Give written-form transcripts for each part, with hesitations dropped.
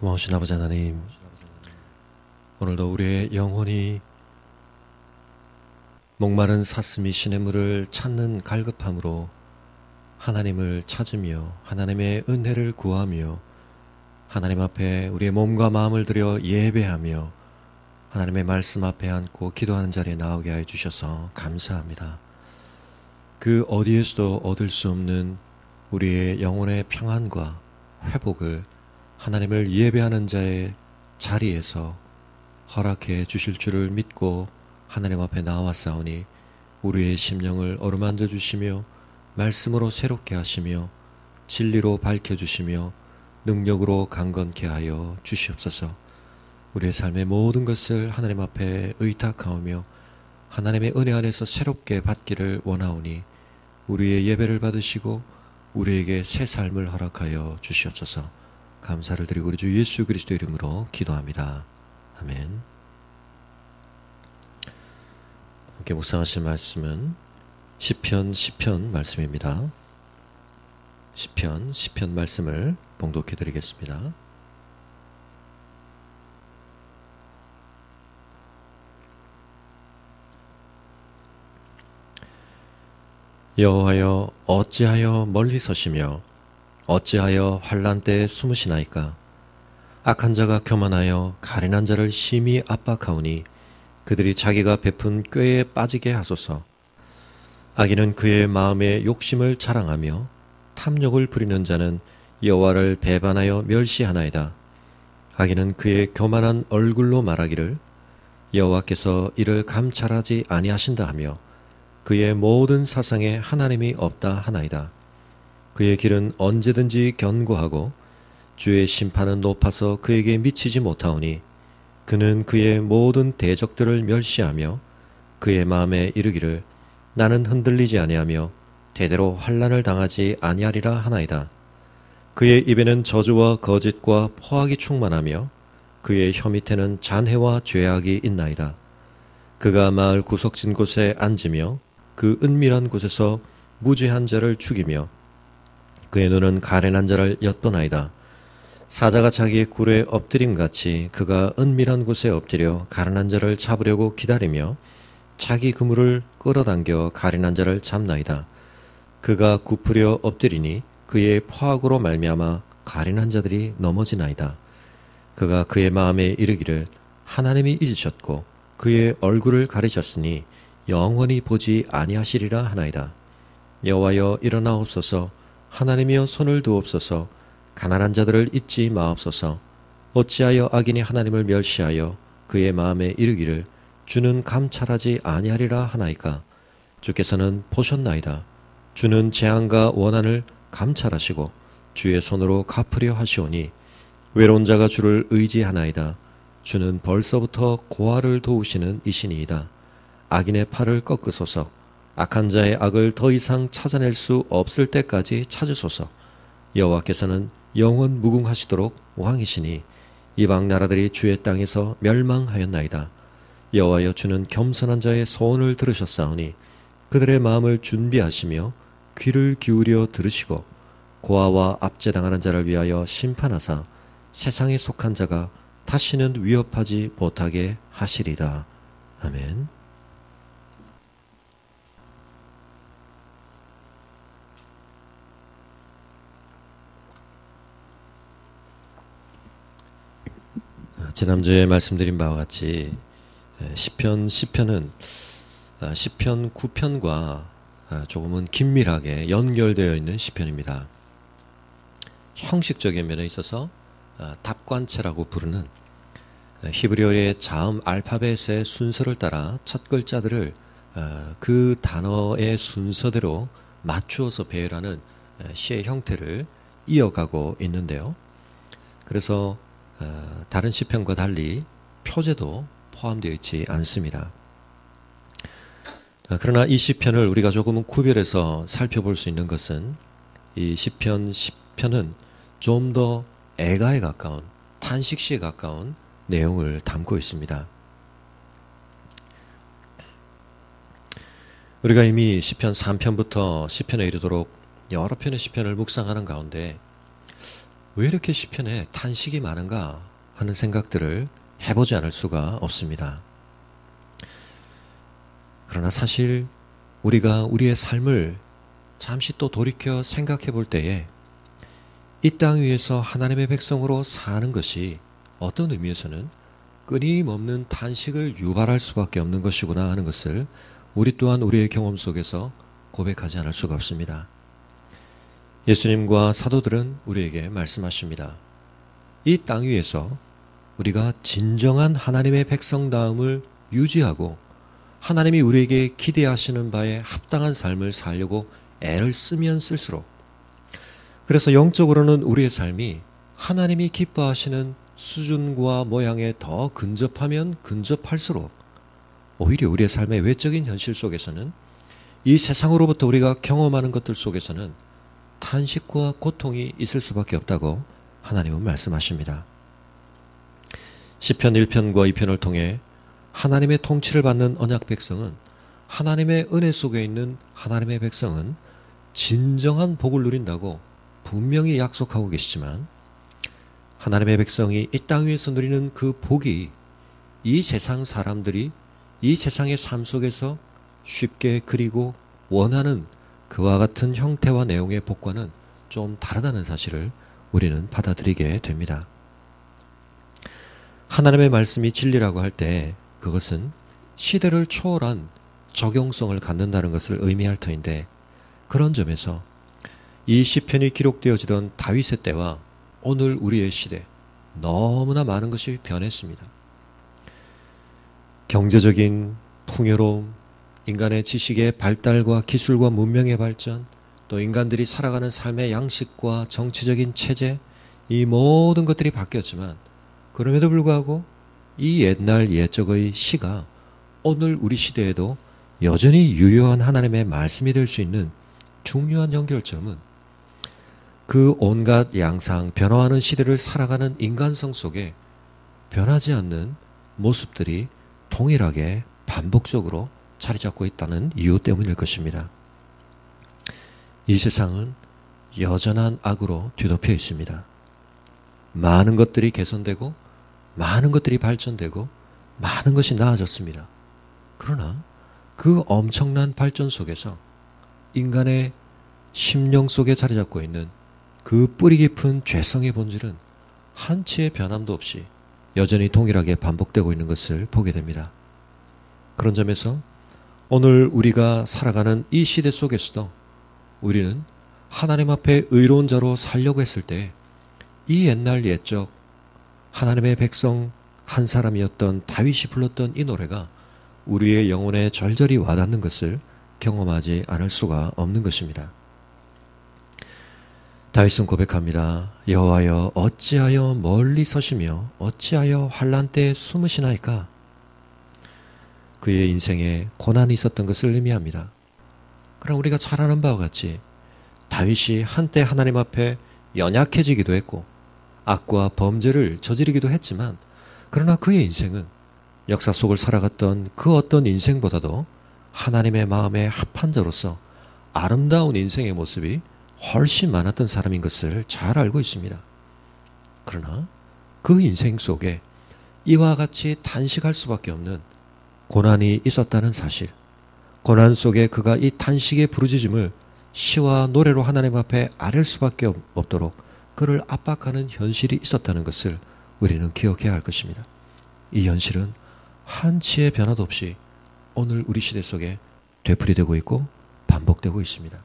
고마우신 아버지 하나님, 오늘도 우리의 영혼이 목마른 사슴이 시냇물을 찾는 갈급함으로 하나님을 찾으며 하나님의 은혜를 구하며 하나님 앞에 우리의 몸과 마음을 들여 예배하며 하나님의 말씀 앞에 앉고 기도하는 자리에 나오게 하여 주셔서 감사합니다. 그 어디에서도 얻을 수 없는 우리의 영혼의 평안과 회복을 하나님을 예배하는 자의 자리에서 허락해 주실 줄을 믿고 하나님 앞에 나왔사오니 우리의 심령을 어루만져 주시며 말씀으로 새롭게 하시며 진리로 밝혀주시며 능력으로 강건케 하여 주시옵소서. 우리의 삶의 모든 것을 하나님 앞에 의탁하오며 하나님의 은혜 안에서 새롭게 받기를 원하오니 우리의 예배를 받으시고 우리에게 새 삶을 허락하여 주시옵소서. 감사를 드리고 우리 주 예수 그리스도 이름으로 기도합니다. 아멘. 함께 묵상하실 말씀은 시편 말씀입니다. 시편 말씀을 봉독해 드리겠습니다. 여호와여, 어찌하여 멀리 서시며 어찌하여 환난 때에 숨으시나이까? 악한 자가 교만하여 가련한 자를 심히 압박하오니 그들이 자기가 베푼 꾀에 빠지게 하소서. 악인은 그의 마음에 욕심을 자랑하며 탐욕을 부리는 자는 여호와를 배반하여 멸시하나이다. 악인은 그의 교만한 얼굴로 말하기를 여호와께서 이를 감찰하지 아니하신다 하며 그의 모든 사상에 하나님이 없다 하나이다. 그의 길은 언제든지 견고하고 주의 심판은 높아서 그에게 미치지 못하오니 그는 그의 모든 대적들을 멸시하며 그의 마음에 이르기를 나는 흔들리지 아니하며 대대로 환난을 당하지 아니하리라 하나이다. 그의 입에는 저주와 거짓과 포악이 충만하며 그의 혀 밑에는 잔해와 죄악이 있나이다. 그가 마을 구석진 곳에 앉으며 그 은밀한 곳에서 무죄한 자를 죽이며 그의 눈은 가련한 자를 엿보나이다. 사자가 자기의 굴에 엎드림같이 그가 은밀한 곳에 엎드려 가련한 자를 잡으려고 기다리며 자기 그물을 끌어당겨 가련한 자를 잡나이다. 그가 굽으려 엎드리니 그의 포악으로 말미암아 가련한 자들이 넘어지나이다. 그가 그의 마음에 이르기를 하나님이 잊으셨고 그의 얼굴을 가리셨으니 영원히 보지 아니하시리라 하나이다. 여호와여, 일어나옵소서. 하나님이여, 손을 두옵소서. 가난한 자들을 잊지 마옵소서. 어찌하여 악인이 하나님을 멸시하여 그의 마음에 이르기를 주는 감찰하지 아니하리라 하나이까? 주께서는 보셨나이다. 주는 재앙과 원한을 감찰하시고 주의 손으로 갚으려 하시오니 외로운 자가 주를 의지하나이다. 주는 벌써부터 고아를 도우시는 이시니이다. 악인의 팔을 꺾으소서. 악한 자의 악을 더 이상 찾아낼 수 없을 때까지 찾으소서. 여호와께서는 영원 무궁하시도록 왕이시니 이방 나라들이 주의 땅에서 멸망하였나이다. 여호와여, 주는 겸손한 자의 소원을 들으셨사오니 그들의 마음을 준비하시며 귀를 기울여 들으시고 고아와 압제당하는 자를 위하여 심판하사 세상에 속한 자가 다시는 위협하지 못하게 하시리다. 아멘. 지난주에 말씀드린 바와 같이 시편은 시편 9편과 조금은 긴밀하게 연결되어 있는 시편입니다. 형식적인 면에 있어서 답관체라고 부르는 히브리어의 자음 알파벳의 순서를 따라 첫 글자들을 그 단어의 순서대로 맞추어서 배열하는 시의 형태를 이어가고 있는데요. 그래서 다른 시편과 달리 표제도 포함되어 있지 않습니다. 그러나 이 시편을 우리가 조금은 구별해서 살펴볼 수 있는 것은 이 시편은 좀 더 애가에 가까운 탄식시에 가까운 내용을 담고 있습니다. 우리가 이미 시편 3편부터 시편에 이르도록 여러 편의 시편을 묵상하는 가운데 왜 이렇게 시편에 탄식이 많은가 하는 생각들을 해보지 않을 수가 없습니다. 그러나 사실 우리가 우리의 삶을 잠시 또 돌이켜 생각해 볼 때에 이 땅 위에서 하나님의 백성으로 사는 것이 어떤 의미에서는 끊임없는 탄식을 유발할 수밖에 없는 것이구나 하는 것을 우리 또한 우리의 경험 속에서 고백하지 않을 수가 없습니다. 예수님과 사도들은 우리에게 말씀하십니다. 이 땅 위에서 우리가 진정한 하나님의 백성다움을 유지하고 하나님이 우리에게 기대하시는 바에 합당한 삶을 살려고 애를 쓰면 쓸수록, 그래서 영적으로는 우리의 삶이 하나님이 기뻐하시는 수준과 모양에 더 근접하면 근접할수록 오히려 우리의 삶의 외적인 현실 속에서는 이 세상으로부터 우리가 경험하는 것들 속에서는 탄식과 고통이 있을 수밖에 없다고 하나님은 말씀하십니다. 시편 1편과 2편을 통해 하나님의 통치를 받는 언약 백성은, 하나님의 은혜 속에 있는 하나님의 백성은 진정한 복을 누린다고 분명히 약속하고 계시지만, 하나님의 백성이 이 땅 위에서 누리는 그 복이 이 세상 사람들이 이 세상의 삶 속에서 쉽게 그리고 원하는 그와 같은 형태와 내용의 복과는 좀 다르다는 사실을 우리는 받아들이게 됩니다. 하나님의 말씀이 진리라고 할 때 그것은 시대를 초월한 적용성을 갖는다는 것을 의미할 터인데, 그런 점에서 이 시편이 기록되어지던 다윗의 때와 오늘 우리의 시대, 너무나 많은 것이 변했습니다. 경제적인 풍요로움, 인간의 지식의 발달과 기술과 문명의 발전, 또 인간들이 살아가는 삶의 양식과 정치적인 체제, 이 모든 것들이 바뀌었지만 그럼에도 불구하고 이 옛날 옛적의 시가 오늘 우리 시대에도 여전히 유효한 하나님의 말씀이 될 수 있는 중요한 연결점은 그 온갖 양상, 변화하는 시대를 살아가는 인간성 속에 변하지 않는 모습들이 동일하게 반복적으로 자리 잡고 있다는 이유 때문일 것입니다. 이 세상은 여전한 악으로 뒤덮여 있습니다. 많은 것들이 개선되고 많은 것들이 발전되고 많은 것이 나아졌습니다. 그러나 그 엄청난 발전 속에서 인간의 심령 속에 자리 잡고 있는 그 뿌리 깊은 죄성의 본질은 한치의 변함도 없이 여전히 동일하게 반복되고 있는 것을 보게 됩니다. 그런 점에서 오늘 우리가 살아가는 이 시대 속에서도 우리는 하나님 앞에 의로운 자로 살려고 했을 때 이 옛날 옛적 하나님의 백성 한 사람이었던 다윗이 불렀던 이 노래가 우리의 영혼에 절절히 와닿는 것을 경험하지 않을 수가 없는 것입니다. 다윗은 고백합니다. 여호와여 어찌하여 멀리 서시며 어찌하여 환난 때에 숨으시나이까. 그의 인생에 고난이 있었던 것을 의미합니다. 그럼 우리가 잘 아는 바와 같이 다윗이 한때 하나님 앞에 연약해지기도 했고 악과 범죄를 저지르기도 했지만, 그러나 그의 인생은 역사 속을 살아갔던 그 어떤 인생보다도 하나님의 마음에 합한 자로서 아름다운 인생의 모습이 훨씬 많았던 사람인 것을 잘 알고 있습니다. 그러나 그 인생 속에 이와 같이 단식할 수밖에 없는 고난이 있었다는 사실, 고난 속에 그가 이 탄식의 부르짖음을 시와 노래로 하나님 앞에 아뢰 수밖에 없도록 그를 압박하는 현실이 있었다는 것을 우리는 기억해야 할 것입니다. 이 현실은 한치의 변화도 없이 오늘 우리 시대 속에 되풀이되고 있고 반복되고 있습니다.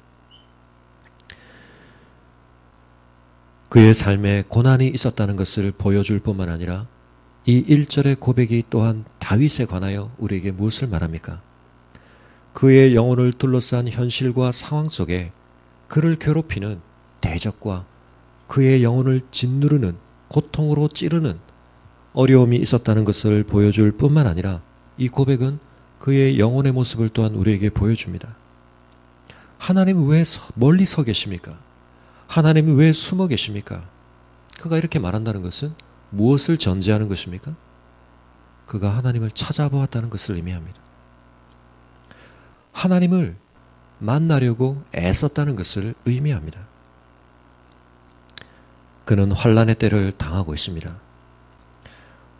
그의 삶에 고난이 있었다는 것을 보여줄 뿐만 아니라 이 1절의 고백이 또한 다윗에 관하여 우리에게 무엇을 말합니까? 그의 영혼을 둘러싼 현실과 상황 속에 그를 괴롭히는 대적과 그의 영혼을 짓누르는 고통으로 찌르는 어려움이 있었다는 것을 보여줄 뿐만 아니라 이 고백은 그의 영혼의 모습을 또한 우리에게 보여줍니다. 하나님은 왜 멀리 서 계십니까? 하나님은 왜 숨어 계십니까? 그가 이렇게 말한다는 것은 무엇을 전제하는 것입니까? 그가 하나님을 찾아보았다는 것을 의미합니다. 하나님을 만나려고 애썼다는 것을 의미합니다. 그는 환난의 때를 당하고 있습니다.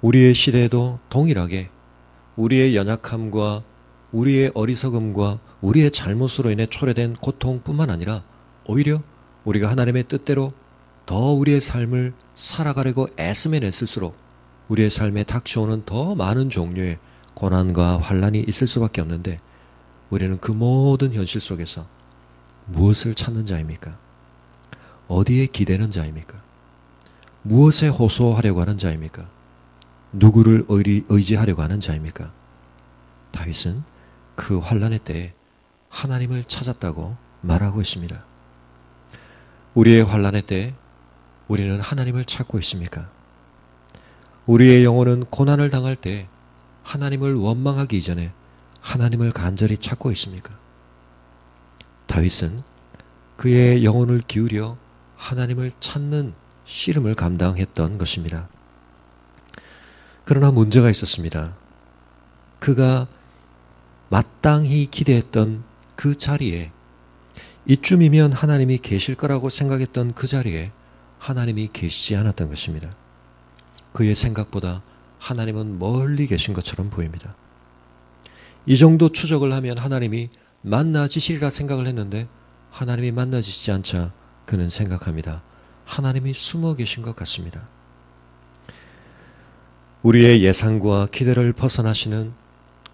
우리의 시대에도 동일하게 우리의 연약함과 우리의 어리석음과 우리의 잘못으로 인해 초래된 고통뿐만 아니라 오히려 우리가 하나님의 뜻대로 더 우리의 삶을 살아가려고 애쓰면 애쓸수록 우리의 삶에 닥쳐오는 더 많은 종류의 고난과 환난이 있을 수밖에 없는데, 우리는 그 모든 현실 속에서 무엇을 찾는 자입니까? 어디에 기대는 자입니까? 무엇에 호소하려고 하는 자입니까? 누구를 의지하려고 하는 자입니까? 다윗은 그 환난의 때에 하나님을 찾았다고 말하고 있습니다. 우리의 환난의 때에 우리는 하나님을 찾고 있습니까? 우리의 영혼은 고난을 당할 때 하나님을 원망하기 이전에 하나님을 간절히 찾고 있습니까? 다윗은 그의 영혼을 기울여 하나님을 찾는 씨름을 감당했던 것입니다. 그러나 문제가 있었습니다. 그가 마땅히 기대했던 그 자리에, 이쯤이면 하나님이 계실 거라고 생각했던 그 자리에 하나님이 계시지 않았던 것입니다. 그의 생각보다 하나님은 멀리 계신 것처럼 보입니다. 이 정도 추적을 하면 하나님이 만나지시리라 생각을 했는데, 하나님이 만나지시지 않자 그는 생각합니다. 하나님이 숨어 계신 것 같습니다. 우리의 예상과 기대를 벗어나시는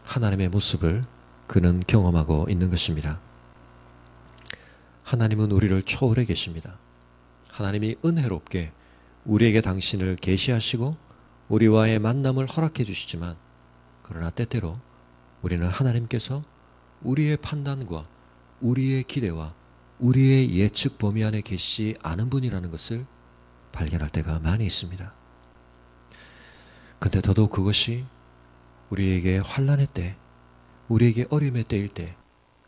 하나님의 모습을 그는 경험하고 있는 것입니다. 하나님은 우리를 초월해 계십니다. 하나님이 은혜롭게 우리에게 당신을 계시하시고 우리와의 만남을 허락해 주시지만, 그러나 때때로 우리는 하나님께서 우리의 판단과 우리의 기대와 우리의 예측 범위 안에 계시지 않은 분이라는 것을 발견할 때가 많이 있습니다. 근데 더더욱 그것이 우리에게 환난의 때, 우리에게 어려움의 때일 때,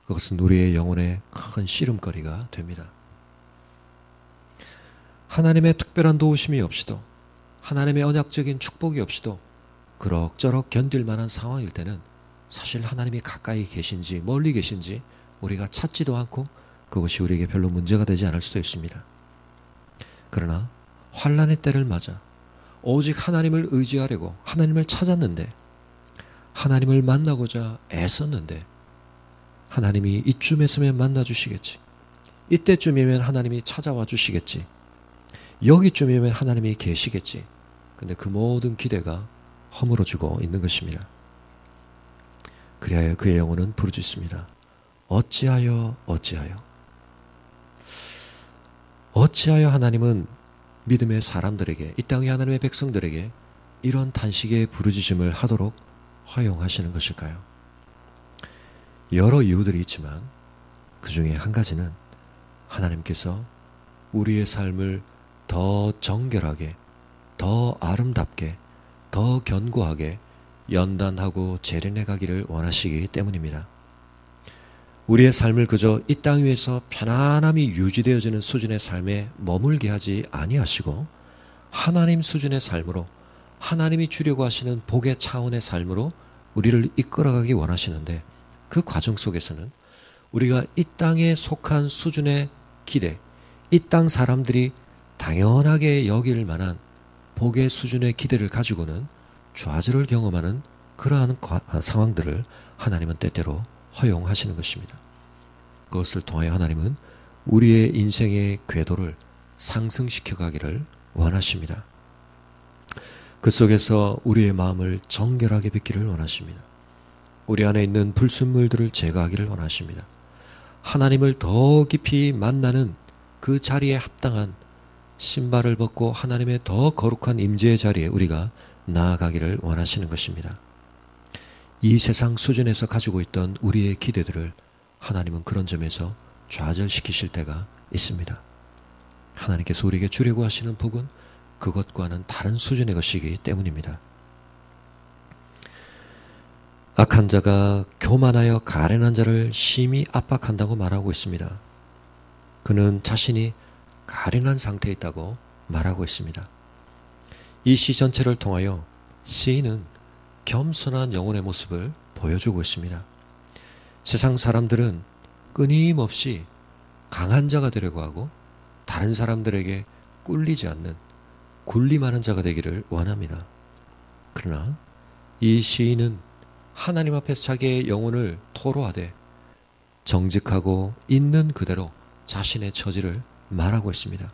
그것은 우리의 영혼의 큰 씨름거리가 됩니다. 하나님의 특별한 도우심이 없이도, 하나님의 언약적인 축복이 없이도 그럭저럭 견딜 만한 상황일 때는 사실 하나님이 가까이 계신지 멀리 계신지 우리가 찾지도 않고 그것이 우리에게 별로 문제가 되지 않을 수도 있습니다. 그러나 환난의 때를 맞아 오직 하나님을 의지하려고 하나님을 찾았는데, 하나님을 만나고자 애썼는데 하나님이 이쯤에서면 만나주시겠지, 이때쯤이면 하나님이 찾아와 주시겠지, 여기쯤이면 하나님이 계시겠지. 근데 그 모든 기대가 허물어지고 있는 것입니다. 그리하여 그의 영혼은 부르짖습니다. 어찌하여 하나님은 믿음의 사람들에게, 이 땅의 하나님의 백성들에게 이런 탄식의 부르짖음을 하도록 허용하시는 것일까요? 여러 이유들이 있지만 그 중에 한 가지는 하나님께서 우리의 삶을 더 정결하게, 더 아름답게, 더 견고하게 연단하고 재련해 가기를 원하시기 때문입니다. 우리의 삶을 그저 이 땅 위에서 편안함이 유지되어지는 수준의 삶에 머물게 하지 아니하시고 하나님 수준의 삶으로, 하나님이 주려고 하시는 복의 차원의 삶으로 우리를 이끌어가기 원하시는데, 그 과정 속에서는 우리가 이 땅에 속한 수준의 기대, 이 땅 사람들이 당연하게 여길 만한 복의 수준의 기대를 가지고는 좌절을 경험하는 그러한 상황들을 하나님은 때때로 허용하시는 것입니다. 그것을 통하여 하나님은 우리의 인생의 궤도를 상승시켜 가기를 원하십니다. 그 속에서 우리의 마음을 정결하게 빚기를 원하십니다. 우리 안에 있는 불순물들을 제거하기를 원하십니다. 하나님을 더 깊이 만나는 그 자리에 합당한 신발을 벗고 하나님의 더 거룩한 임재의 자리에 우리가 나아가기를 원하시는 것입니다. 이 세상 수준에서 가지고 있던 우리의 기대들을 하나님은 그런 점에서 좌절시키실 때가 있습니다. 하나님께서 우리에게 주려고 하시는 복은 그것과는 다른 수준의 것이기 때문입니다. 악한 자가 교만하여 가련한 자를 심히 압박한다고 말하고 있습니다. 그는 자신이 가련한 상태에 있다고 말하고 있습니다. 이 시 전체를 통하여 시인은 겸손한 영혼의 모습을 보여주고 있습니다. 세상 사람들은 끊임없이 강한 자가 되려고 하고 다른 사람들에게 꿀리지 않는 군림하는 자가 되기를 원합니다. 그러나 이 시인은 하나님 앞에서 자기의 영혼을 토로하되 정직하고 있는 그대로 자신의 처지를 말하고 있습니다.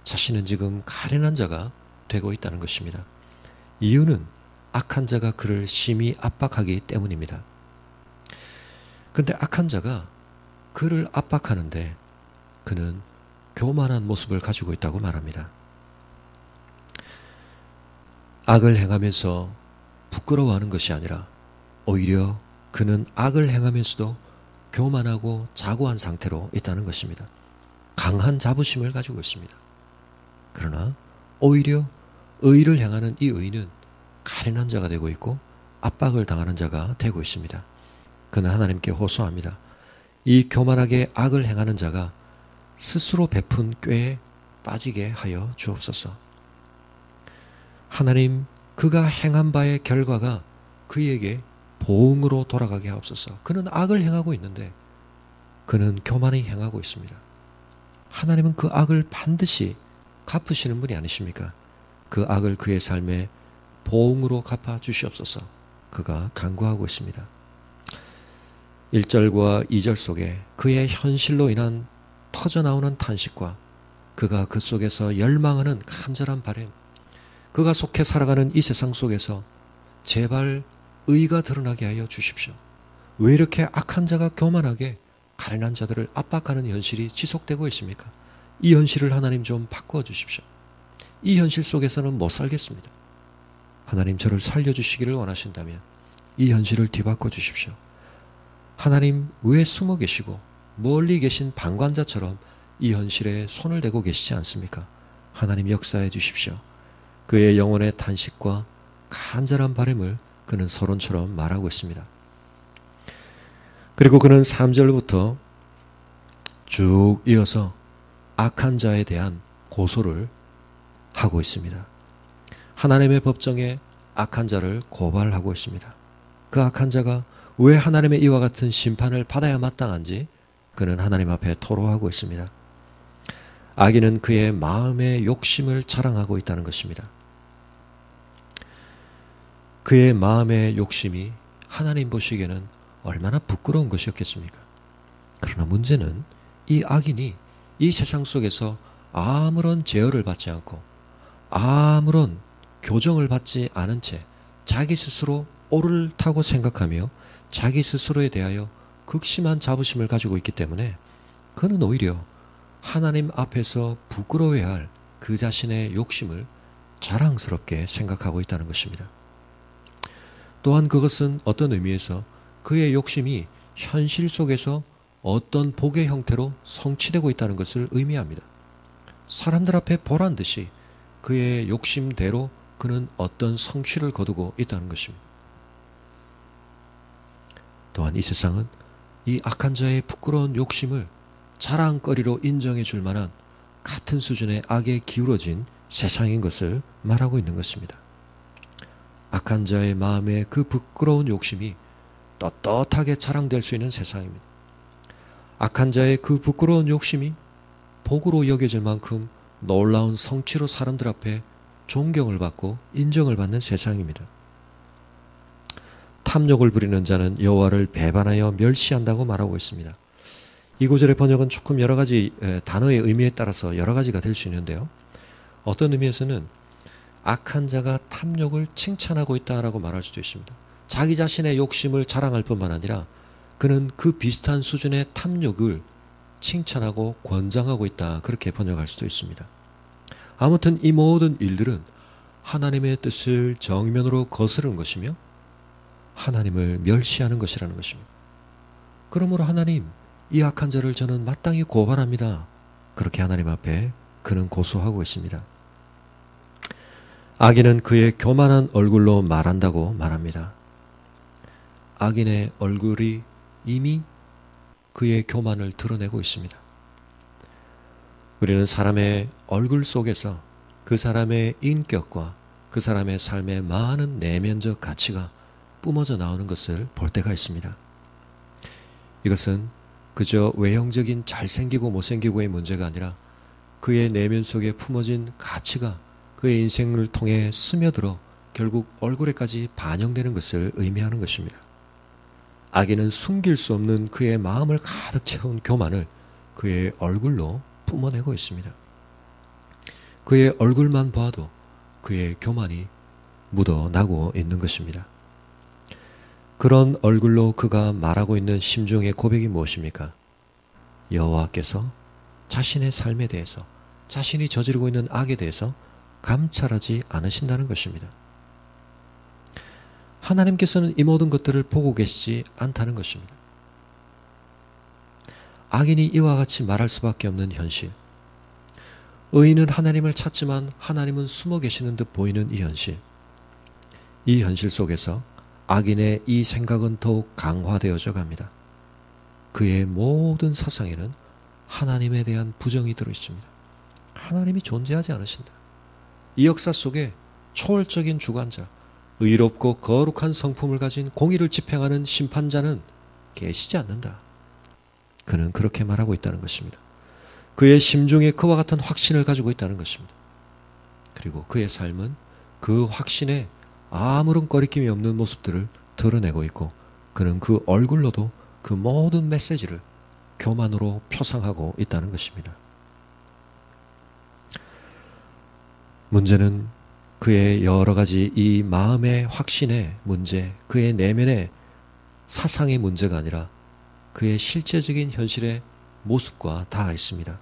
자신은 지금 가련한 자가 되고 있다는 것입니다. 이유는 악한 자가 그를 심히 압박하기 때문입니다. 그런데 악한 자가 그를 압박하는데 그는 교만한 모습을 가지고 있다고 말합니다. 악을 행하면서 부끄러워하는 것이 아니라 오히려 그는 악을 행하면서도 교만하고 자고한 상태로 있다는 것입니다. 강한 자부심을 가지고 있습니다. 그러나 오히려 의를 행하는 이 의인은 가련한 자가 되고 있고 압박을 당하는 자가 되고 있습니다. 그는 하나님께 호소합니다. 이 교만하게 악을 행하는 자가 스스로 베푼 꾀에 빠지게 하여 주옵소서. 하나님, 그가 행한 바의 결과가 그에게 보응으로 돌아가게 하옵소서. 그는 악을 행하고 있는데 그는 교만히 행하고 있습니다. 하나님은 그 악을 반드시 갚으시는 분이 아니십니까? 그 악을 그의 삶에 보응으로 갚아 주시옵소서. 그가 간구하고 있습니다. 1절과 2절 속에 그의 현실로 인한 터져나오는 탄식과 그가 그 속에서 열망하는 간절한 바람, 그가 속해 살아가는 이 세상 속에서 제발 의가 드러나게 하여 주십시오. 왜 이렇게 악한 자가 교만하게 가련한 자들을 압박하는 현실이 지속되고 있습니까? 이 현실을 하나님 좀 바꾸어 주십시오. 이 현실 속에서는 못 살겠습니다. 하나님, 저를 살려주시기를 원하신다면 이 현실을 뒤바꿔 주십시오. 하나님, 왜 숨어 계시고 멀리 계신 방관자처럼 이 현실에 손을 대고 계시지 않습니까? 하나님, 역사해 주십시오. 그의 영혼의 탄식과 간절한 바람을 그는 서론처럼 말하고 있습니다. 그리고 그는 3절부터 쭉 이어서 악한 자에 대한 고소를 하고 있습니다. 하나님의 법정에 악한 자를 고발하고 있습니다. 그 악한 자가 왜 하나님의 이와 같은 심판을 받아야 마땅한지 그는 하나님 앞에 토로하고 있습니다. 악인은 그의 마음의 욕심을 자랑하고 있다는 것입니다. 그의 마음의 욕심이 하나님 보시기에는 얼마나 부끄러운 것이었겠습니까? 그러나 문제는 이 악인이 이 세상 속에서 아무런 제어를 받지 않고 아무런 교정을 받지 않은 채 자기 스스로 옳다고 생각하며 자기 스스로에 대하여 극심한 자부심을 가지고 있기 때문에 그는 오히려 하나님 앞에서 부끄러워해야 할 그 자신의 욕심을 자랑스럽게 생각하고 있다는 것입니다. 또한 그것은 어떤 의미에서 그의 욕심이 현실 속에서 어떤 복의 형태로 성취되고 있다는 것을 의미합니다. 사람들 앞에 보란 듯이 그의 욕심대로 그는 어떤 성취를 거두고 있다는 것입니다. 또한 이 세상은 이 악한 자의 부끄러운 욕심을 자랑거리로 인정해 줄 만한 같은 수준의 악에 기울어진 세상인 것을 말하고 있는 것입니다. 악한 자의 마음에 그 부끄러운 욕심이 떳떳하게 자랑될 수 있는 세상입니다. 악한 자의 그 부끄러운 욕심이 복으로 여겨질 만큼 놀라운 성취로 사람들 앞에 존경을 받고 인정을 받는 세상입니다. 탐욕을 부리는 자는 여호와를 배반하여 멸시한다고 말하고 있습니다. 이 구절의 번역은 조금 여러 가지 단어의 의미에 따라서 여러 가지가 될 수 있는데요. 어떤 의미에서는 악한 자가 탐욕을 칭찬하고 있다라고 말할 수도 있습니다. 자기 자신의 욕심을 자랑할 뿐만 아니라 그는 그 비슷한 수준의 탐욕을 칭찬하고 권장하고 있다, 그렇게 번역할 수도 있습니다. 아무튼 이 모든 일들은 하나님의 뜻을 정면으로 거스르는 것이며 하나님을 멸시하는 것이라는 것입니다. 그러므로 하나님, 이 악한 자를 저는 마땅히 고발합니다. 그렇게 하나님 앞에 그는 고소하고 있습니다. 악인은 그의 교만한 얼굴로 말한다고 말합니다. 악인의 얼굴이 이미 그의 교만을 드러내고 있습니다. 우리는 사람의 얼굴 속에서 그 사람의 인격과 그 사람의 삶의 많은 내면적 가치가 뿜어져 나오는 것을 볼 때가 있습니다. 이것은 그저 외형적인 잘생기고 못생기고의 문제가 아니라 그의 내면 속에 품어진 가치가 그의 인생을 통해 스며들어 결국 얼굴에까지 반영되는 것을 의미하는 것입니다. 악인은 숨길 수 없는 그의 마음을 가득 채운 교만을 그의 얼굴로 뿜어내고 있습니다. 그의 얼굴만 봐도 그의 교만이 묻어나고 있는 것입니다. 그런 얼굴로 그가 말하고 있는 심중의 고백이 무엇입니까? 여호와께서 자신의 삶에 대해서, 자신이 저지르고 있는 악에 대해서 감찰하지 않으신다는 것입니다. 하나님께서는 이 모든 것들을 보고 계시지 않다는 것입니다. 악인이 이와 같이 말할 수밖에 없는 현실, 의인은 하나님을 찾지만 하나님은 숨어 계시는 듯 보이는 이 현실 속에서 악인의 이 생각은 더욱 강화되어져 갑니다. 그의 모든 사상에는 하나님에 대한 부정이 들어있습니다. 하나님이 존재하지 않으신다. 이 역사 속에 초월적인 주관자, 의롭고 거룩한 성품을 가진 공의를 집행하는 심판자는 계시지 않는다. 그는 그렇게 말하고 있다는 것입니다. 그의 심중에 그와 같은 확신을 가지고 있다는 것입니다. 그리고 그의 삶은 그 확신에 아무런 거리낌이 없는 모습들을 드러내고 있고, 그는 그 얼굴로도 그 모든 메시지를 교만으로 표상하고 있다는 것입니다. 문제는 그의 여러 가지 이 마음의 확신의 문제, 그의 내면의 사상의 문제가 아니라 그의 실제적인 현실의 모습과 닿아 있습니다.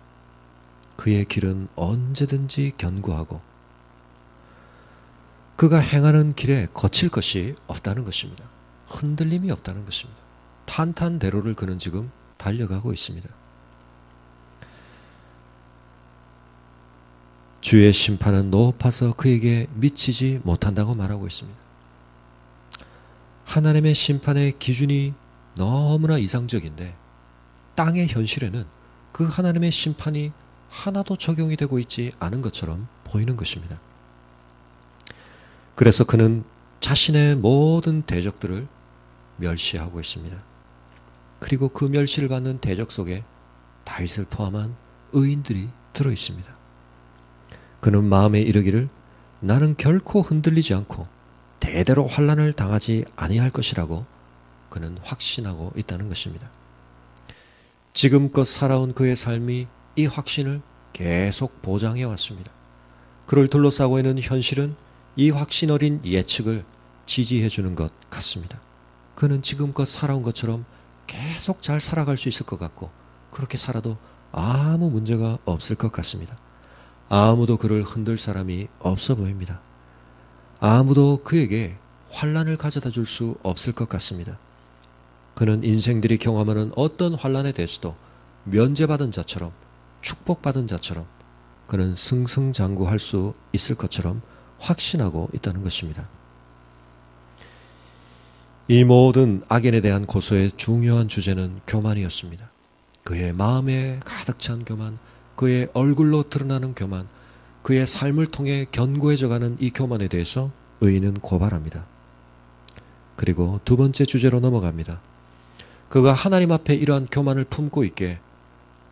그의 길은 언제든지 견고하고 그가 행하는 길에 거칠 것이 없다는 것입니다. 흔들림이 없다는 것입니다. 탄탄대로를 그는 지금 달려가고 있습니다. 주의 심판은 높아서 그에게 미치지 못한다고 말하고 있습니다. 하나님의 심판의 기준이 너무나 이상적인데 땅의 현실에는 그 하나님의 심판이 하나도 적용이 되고 있지 않은 것처럼 보이는 것입니다. 그래서 그는 자신의 모든 대적들을 멸시하고 있습니다. 그리고 그 멸시를 받는 대적 속에 다윗을 포함한 의인들이 들어 있습니다. 그는 마음에 이르기를 나는 결코 흔들리지 않고 대대로 환난을 당하지 아니할 것이라고 그는 확신하고 있다는 것입니다. 지금껏 살아온 그의 삶이 이 확신을 계속 보장해 왔습니다. 그를 둘러싸고 있는 현실은 이 확신 어린 예측을 지지해 주는 것 같습니다. 그는 지금껏 살아온 것처럼 계속 잘 살아갈 수 있을 것 같고, 그렇게 살아도 아무 문제가 없을 것 같습니다. 아무도 그를 흔들 사람이 없어 보입니다. 아무도 그에게 환난을 가져다 줄 수 없을 것 같습니다. 그는 인생들이 경험하는 어떤 환난에 대해서도 면제받은 자처럼, 축복받은 자처럼 그는 승승장구할 수 있을 것처럼 확신하고 있다는 것입니다. 이 모든 악인에 대한 고소의 중요한 주제는 교만이었습니다. 그의 마음에 가득 찬 교만, 그의 얼굴로 드러나는 교만, 그의 삶을 통해 견고해져가는 이 교만에 대해서 의인은 고발합니다. 그리고 두 번째 주제로 넘어갑니다. 그가 하나님 앞에 이러한 교만을 품고 있게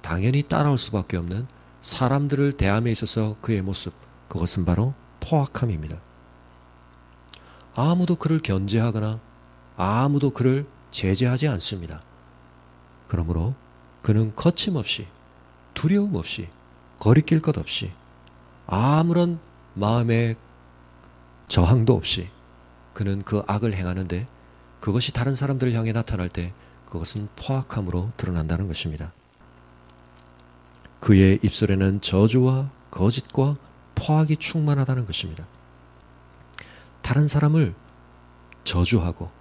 당연히 따라올 수밖에 없는 사람들을 대함에 있어서 그의 모습, 그것은 바로 포악함입니다. 아무도 그를 견제하거나 아무도 그를 제재하지 않습니다. 그러므로 그는 거침없이, 두려움 없이, 거리낄 것 없이, 아무런 마음의 저항도 없이 그는 그 악을 행하는데, 그것이 다른 사람들을 향해 나타날 때 그것은 포악함으로 드러난다는 것입니다. 그의 입술에는 저주와 거짓과 포악이 충만하다는 것입니다. 다른 사람을 저주하고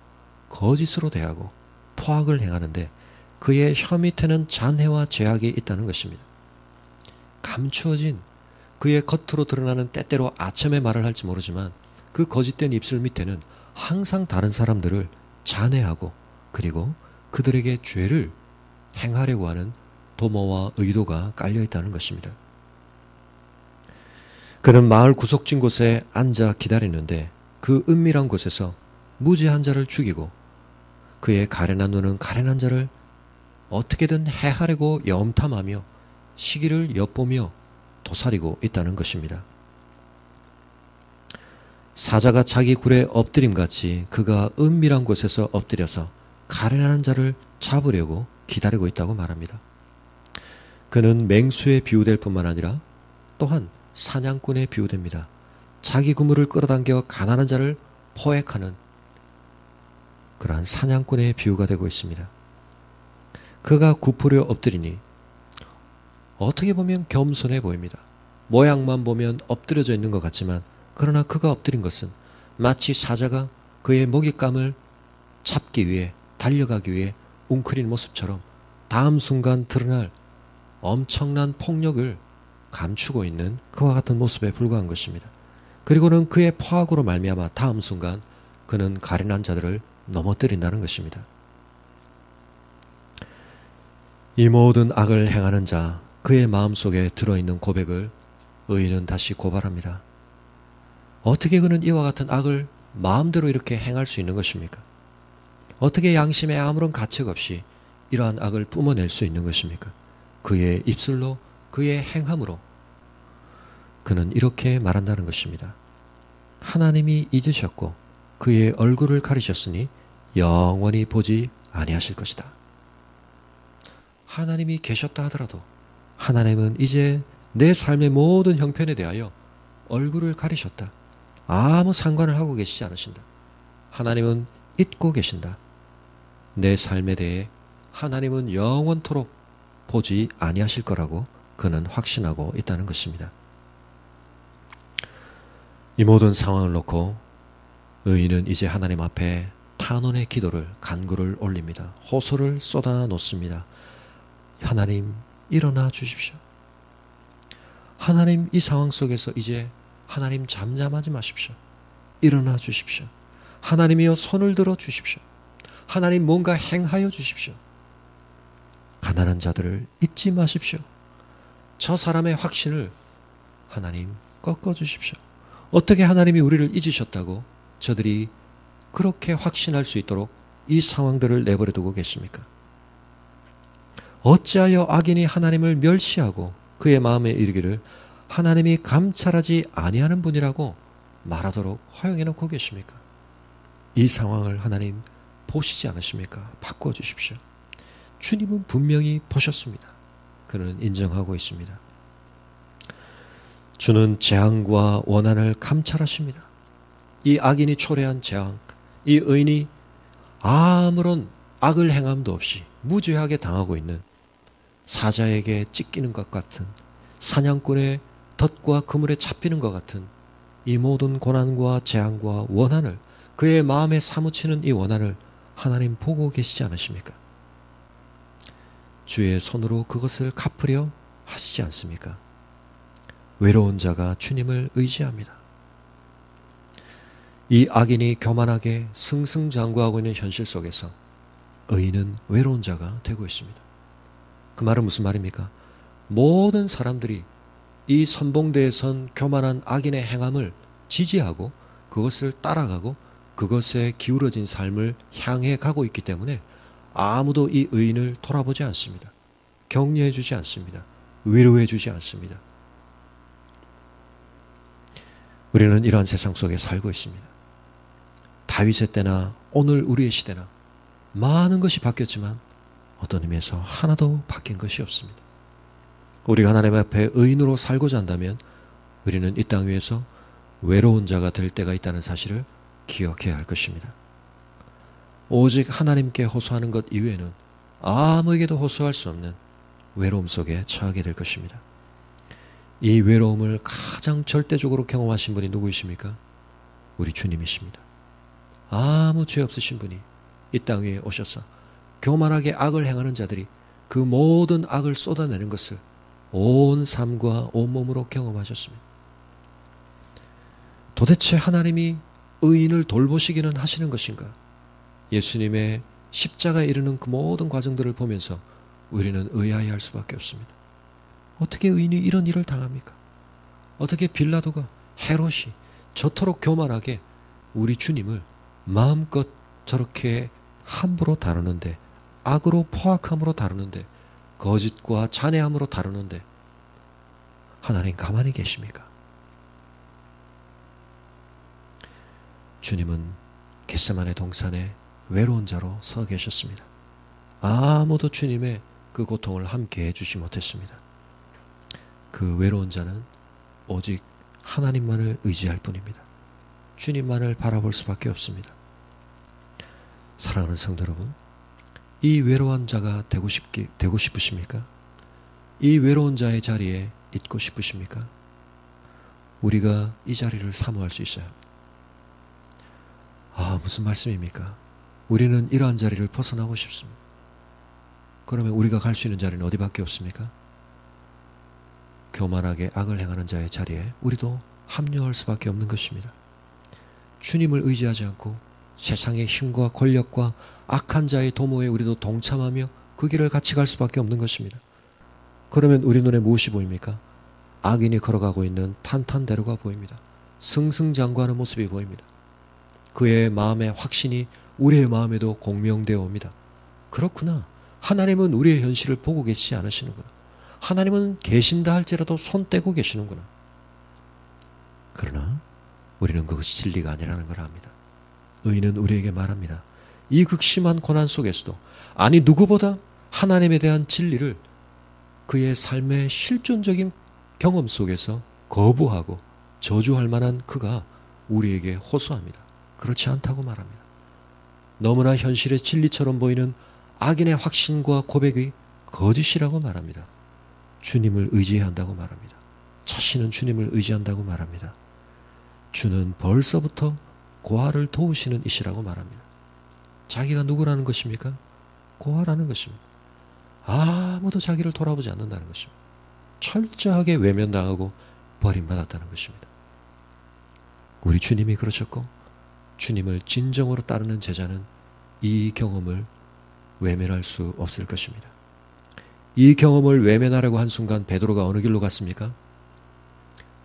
거짓으로 대하고 포악을 행하는데 그의 혀 밑에는 잔해와 제약이 있다는 것입니다. 감추어진 그의 겉으로 드러나는 때때로 아첨의 말을 할지 모르지만 그 거짓된 입술 밑에는 항상 다른 사람들을 잔해하고 그리고 그들에게 죄를 행하려고 하는 도모와 의도가 깔려 있다는 것입니다. 그는 마을 구석진 곳에 앉아 기다리는데 그 은밀한 곳에서 무죄한 자를 죽이고 그의 가련한 눈은 가련한 자를 어떻게든 해하려고 염탐하며 시기를 엿보며 도사리고 있다는 것입니다. 사자가 자기 굴에 엎드림같이 그가 은밀한 곳에서 엎드려서 가련하는 자를 잡으려고 기다리고 있다고 말합니다. 그는 맹수에 비유될 뿐만 아니라 또한 사냥꾼에 비유됩니다. 자기 그물을 끌어당겨 가난한 자를 포획하는 그러한 사냥꾼의 비유가 되고 있습니다. 그가 굽으려 엎드리니 어떻게 보면 겸손해 보입니다. 모양만 보면 엎드려져 있는 것 같지만 그러나 그가 엎드린 것은 마치 사자가 그의 먹잇감을 잡기 위해 달려가기 위해 웅크린 모습처럼 다음 순간 드러날 엄청난 폭력을 감추고 있는 그와 같은 모습에 불과한 것입니다. 그리고는 그의 포악으로 말미암아 다음 순간 그는 가련한 자들을 넘어뜨린다는 것입니다. 이 모든 악을 행하는 자, 그의 마음속에 들어있는 고백을 의인은 다시 고발합니다. 어떻게 그는 이와 같은 악을 마음대로 이렇게 행할 수 있는 것입니까? 어떻게 양심에 아무런 가책 없이 이러한 악을 뿜어낼 수 있는 것입니까? 그의 입술로, 그의 행함으로 그는 이렇게 말한다는 것입니다. 하나님이 잊으셨고 그의 얼굴을 가리셨으니 영원히 보지 아니하실 것이다. 하나님이 계셨다 하더라도 하나님은 이제 내 삶의 모든 형편에 대하여 얼굴을 가리셨다. 아무 상관을 하고 계시지 않으신다. 하나님은 잊고 계신다. 내 삶에 대해 하나님은 영원토록 보지 아니하실 거라고 그는 확신하고 있다는 것입니다. 이 모든 상황을 놓고 의인은 이제 하나님 앞에 탄원의 기도를, 간구를 올립니다. 호소를 쏟아 놓습니다. 하나님 일어나 주십시오. 하나님 이 상황 속에서 이제 하나님 잠잠하지 마십시오. 일어나 주십시오. 하나님이여 손을 들어 주십시오. 하나님 뭔가 행하여 주십시오. 가난한 자들을 잊지 마십시오. 저 사람의 확신을 하나님 꺾어 주십시오. 어떻게 하나님이 우리를 잊으셨다고 저들이 그렇게 확신할 수 있도록 이 상황들을 내버려 두고 계십니까? 어찌하여 악인이 하나님을 멸시하고 그의 마음에 이르기를 하나님이 감찰하지 아니하는 분이라고 말하도록 허용해 놓고 계십니까? 이 상황을 하나님 보시지 않으십니까? 바꿔 주십시오. 주님은 분명히 보셨습니다. 그는 인정하고 있습니다. 주는 재앙과 원한을 감찰하십니다. 이 악인이 초래한 재앙, 이 의인이 아무런 악을 행함도 없이 무죄하게 당하고 있는 사자에게 찢기는 것 같은, 사냥꾼의 덫과 그물에 잡히는 것 같은 이 모든 고난과 재앙과 원한을, 그의 마음에 사무치는 이 원한을 하나님 보고 계시지 않으십니까? 주의 손으로 그것을 갚으려 하시지 않습니까? 외로운 자가 주님을 의지합니다. 이 악인이 교만하게 승승장구하고 있는 현실 속에서 의인은 외로운 자가 되고 있습니다. 그 말은 무슨 말입니까? 모든 사람들이 이 선봉대에 선 교만한 악인의 행함을 지지하고 그것을 따라가고 그것에 기울어진 삶을 향해 가고 있기 때문에 아무도 이 의인을 돌아보지 않습니다. 격려해 주지 않습니다. 위로해 주지 않습니다. 우리는 이러한 세상 속에 살고 있습니다. 다윗의 때나 오늘 우리의 시대나 많은 것이 바뀌었지만 어떤 의미에서 하나도 바뀐 것이 없습니다. 우리가 하나님 앞에 의인으로 살고자 한다면 우리는 이 땅 위에서 외로운 자가 될 때가 있다는 사실을 기억해야 할 것입니다. 오직 하나님께 호소하는 것 이외에는 아무에게도 호소할 수 없는 외로움 속에 처하게 될 것입니다. 이 외로움을 가장 절대적으로 경험하신 분이 누구이십니까? 우리 주님이십니다. 아무 죄 없으신 분이 이 땅 위에 오셔서 교만하게 악을 행하는 자들이 그 모든 악을 쏟아내는 것을 온 삶과 온몸으로 경험하셨습니다. 도대체 하나님이 의인을 돌보시기는 하시는 것인가? 예수님의 십자가에 이르는 그 모든 과정들을 보면서 우리는 의아해할 수밖에 없습니다. 어떻게 의인이 이런 일을 당합니까? 어떻게 빌라도가, 헤롯이 저토록 교만하게 우리 주님을 마음껏 저렇게 함부로 다루는데, 악으로 포악함으로 다루는데, 거짓과 잔해함으로 다루는데 하나님 가만히 계십니까? 주님은 겟세마네 동산에 외로운 자로 서 계셨습니다. 아무도 주님의 그 고통을 함께 해주지 못했습니다. 그 외로운 자는 오직 하나님만을 의지할 뿐입니다. 주님만을 바라볼 수밖에 없습니다. 사랑하는 성도 여러분, 이 외로운 자가 되고 싶으십니까? 이 외로운 자의 자리에 있고 싶으십니까? 우리가 이 자리를 사모할 수 있어요. 무슨 말씀입니까? 우리는 이러한 자리를 벗어나고 싶습니다. 그러면 우리가 갈 수 있는 자리는 어디밖에 없습니까? 교만하게 악을 행하는 자의 자리에 우리도 합류할 수밖에 없는 것입니다. 주님을 의지하지 않고 세상의 힘과 권력과 악한 자의 도모에 우리도 동참하며 그 길을 같이 갈 수밖에 없는 것입니다. 그러면 우리 눈에 무엇이 보입니까? 악인이 걸어가고 있는 탄탄대로가 보입니다. 승승장구하는 모습이 보입니다. 그의 마음의 확신이 우리의 마음에도 공명되어 옵니다. 그렇구나. 하나님은 우리의 현실을 보고 계시지 않으시는구나. 하나님은 계신다 할지라도 손 떼고 계시는구나. 그러나 우리는 그것이 진리가 아니라는 걸 압니다. 의인은 우리에게 말합니다. 이 극심한 고난 속에서도, 아니 누구보다 하나님에 대한 진리를 그의 삶의 실존적인 경험 속에서 거부하고 저주할 만한 그가 우리에게 호소합니다. 그렇지 않다고 말합니다. 너무나 현실의 진리처럼 보이는 악인의 확신과 고백이 거짓이라고 말합니다. 주님을 의지해야 한다고 말합니다. 자신은 주님을 의지한다고 말합니다. 주는 벌써부터 고아를 도우시는 이시라고 말합니다. 자기가 누구라는 것입니까? 고아라는 것입니다. 아무도 자기를 돌아보지 않는다는 것입니다. 철저하게 외면당하고 버림받았다는 것입니다. 우리 주님이 그러셨고, 주님을 진정으로 따르는 제자는 이 경험을 외면할 수 없을 것입니다. 이 경험을 외면하려고 한 순간 베드로가 어느 길로 갔습니까?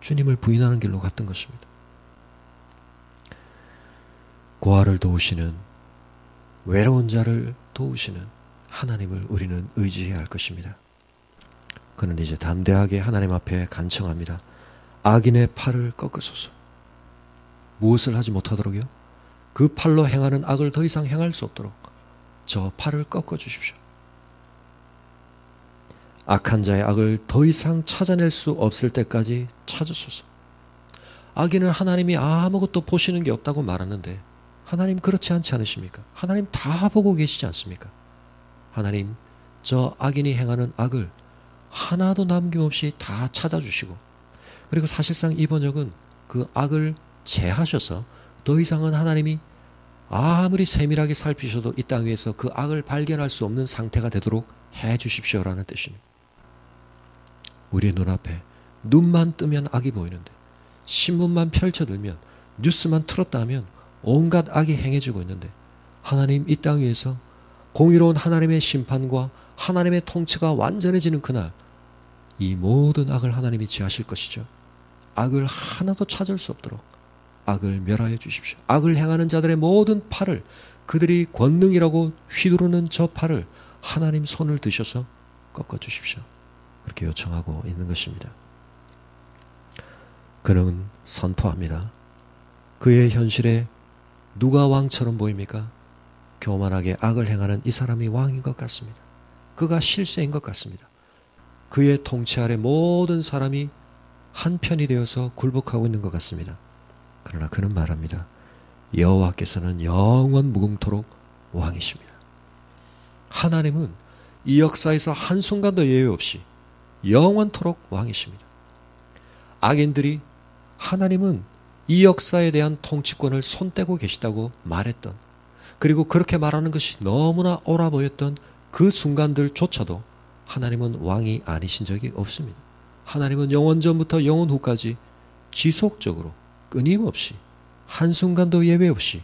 주님을 부인하는 길로 갔던 것입니다. 고아를 도우시는, 외로운 자를 도우시는 하나님을 우리는 의지해야 할 것입니다. 그는 이제 담대하게 하나님 앞에 간청합니다. 악인의 팔을 꺾으소서. 무엇을 하지 못하도록요? 그 팔로 행하는 악을 더 이상 행할 수 없도록 저 팔을 꺾어 주십시오. 악한 자의 악을 더 이상 찾아낼 수 없을 때까지 찾으소서. 악인은 하나님이 아무것도 보시는 게 없다고 말하는데 하나님 그렇지 않지 않으십니까? 하나님 다 보고 계시지 않습니까? 하나님 저 악인이 행하는 악을 하나도 남김없이 다 찾아주시고, 그리고 사실상 이 번역은 그 악을 제하셔서 더 이상은 하나님이 아무리 세밀하게 살피셔도 이 땅 위에서 그 악을 발견할 수 없는 상태가 되도록 해 주십시오라는 뜻입니다. 우리의 눈앞에 눈만 뜨면 악이 보이는데, 신문만 펼쳐들면, 뉴스만 틀었다 하면 온갖 악이 행해지고 있는데, 하나님 이 땅 위에서 공의로운 하나님의 심판과 하나님의 통치가 완전해지는 그날 이 모든 악을 하나님이 제하실 것이죠. 악을 하나도 찾을 수 없도록 악을 멸하여 주십시오. 악을 행하는 자들의 모든 팔을, 그들이 권능이라고 휘두르는 저 팔을 하나님 손을 드셔서 꺾어 주십시오. 그렇게 요청하고 있는 것입니다. 그는 선포합니다. 그의 현실에 누가 왕처럼 보입니까? 교만하게 악을 행하는 이 사람이 왕인 것 같습니다. 그가 실세인 것 같습니다. 그의 통치 아래 모든 사람이 한편이 되어서 굴복하고 있는 것 같습니다. 그러나 그는 말합니다. 여호와께서는 영원 무궁토록 왕이십니다. 하나님은 이 역사에서 한순간도 예외 없이 영원토록 왕이십니다. 악인들이 하나님은 이 역사에 대한 통치권을 손떼고 계시다고 말했던, 그리고 그렇게 말하는 것이 너무나 옳아 보였던 그 순간들조차도 하나님은 왕이 아니신 적이 없습니다. 하나님은 영원 전부터 영원 후까지 지속적으로 끊임없이 한순간도 예외 없이